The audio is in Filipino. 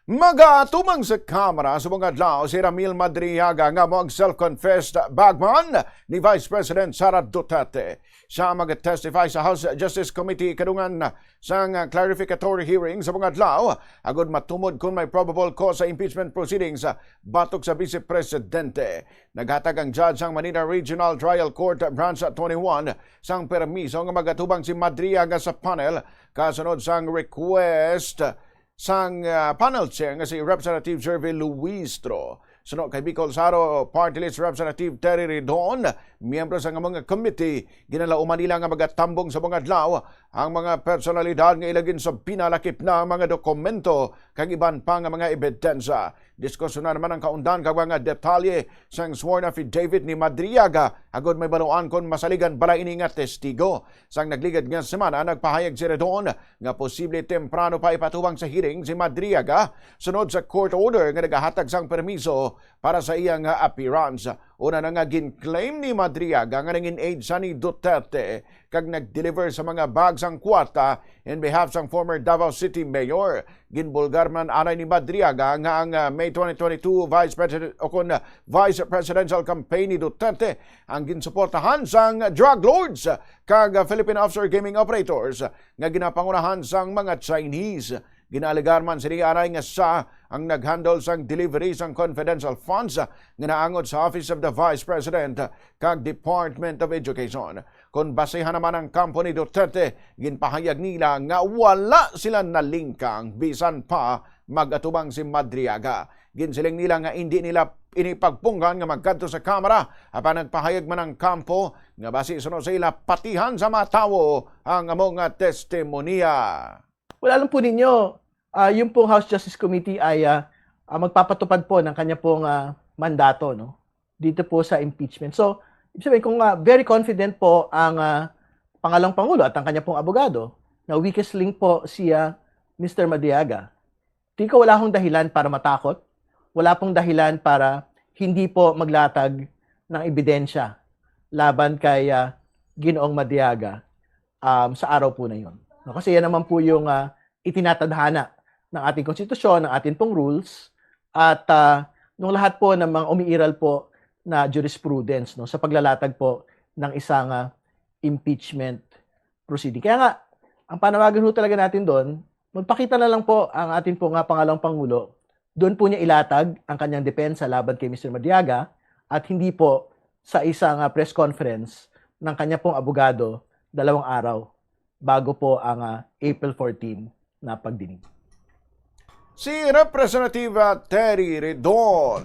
Magatumang sa kamera sa mga adlaw si Ramil Madriaga nga mo ang self-confessed bagman ni Vice President Sara Duterte. Siya mag-testify sa House Justice Committee kadungan sang clarificatory hearing sa mga adlaw agud matumod kung may probable cause sa impeachment proceedings batok sa Vice Presidente. Naghatag ang judge sang Manila Regional Trial Court Branch 21 sang permiso nga magatubang si Madriaga sa panel kasunod sang request sang panel chair nga si Representative Jervy Luistro. Sunod kay Bicol Saro Party List Representative Terry Ridon, miyembro sa mga committee, ginalauman nila nga magatambong sa mga adlaw ang mga personalidad nga ilagin sa pinalakip na mga dokumento kag iban pa nga mga ebidensya. Diskusyonan naman ang kaundan kag mga detalye sang sworn affidavit ni Madriaga agud may baluan kon masaligan bala ini nga testigo. Sang nagligad nga semana nagpahayag si Redon nga posible temprano pa ipatubang sa hearing si Madriaga sunod sa court order nga nagahatag sang permiso para sa iyang appearance. Una na nga gin-claim ni Madriaga nga nangin-aid sa ni Duterte kag nag-deliver sa mga bags ang kwarta in behalf sang former Davao City Mayor. Ginbulgar man anay ni Madriaga nga ang May 2022 Vice Presidential Campaign ni Duterte ang ginsuportahan sang drug lords kag Philippine Offshore Gaming Operators nga ginapangunahan sang mga Chinese. Ginaligar man si Aray nga sa ang naghandle sang delivery sang confidential funds nga naangod sa Office of the Vice President kag Department of Education. Kung basehan naman ang kampo ni Duterte, ginpahayag nila nga wala sila nalingkang bisan pa magatubang si Madriaga. Ginsiling nila nga hindi nila inipagpunggan nga magkadto sa kamera apan nagpahayag man ang kampo nga base sunod sa ila patihan sa mga tawo ang among testimonya. Wala lang po ninyo, yung pong House Justice Committee ay magpapatupad po ng kanya pong mandato, no? Dito po sa impeachment. So, ibig sabihin, kung very confident po ang pangalawang Pangulo at ang kanya pong abogado na weakest link po si Mr. Madriaga, tingin ko wala hong dahilan para matakot, wala pong dahilan para hindi po maglatag ng ebidensya laban kay Ginoong Madriaga sa araw po na yun. No, kasi yan naman po yung itinatadhana ng ating konstitusyon, ng ating pong rules, at nung lahat po ng mga umiiral po na jurisprudence, no, sa paglalatag po ng isang impeachment proceeding. Kaya nga, ang panawagan ho talaga natin doon, magpakita na lang po ang ating pong pangalawang Pangulo, doon po niya ilatag ang kanyang depensa laban kay Mr. Madriaga at hindi po sa isang press conference ng kanya pong abogado 2 araw bago po ang April 14 na pagdinig. Si Representative Terry Ridon.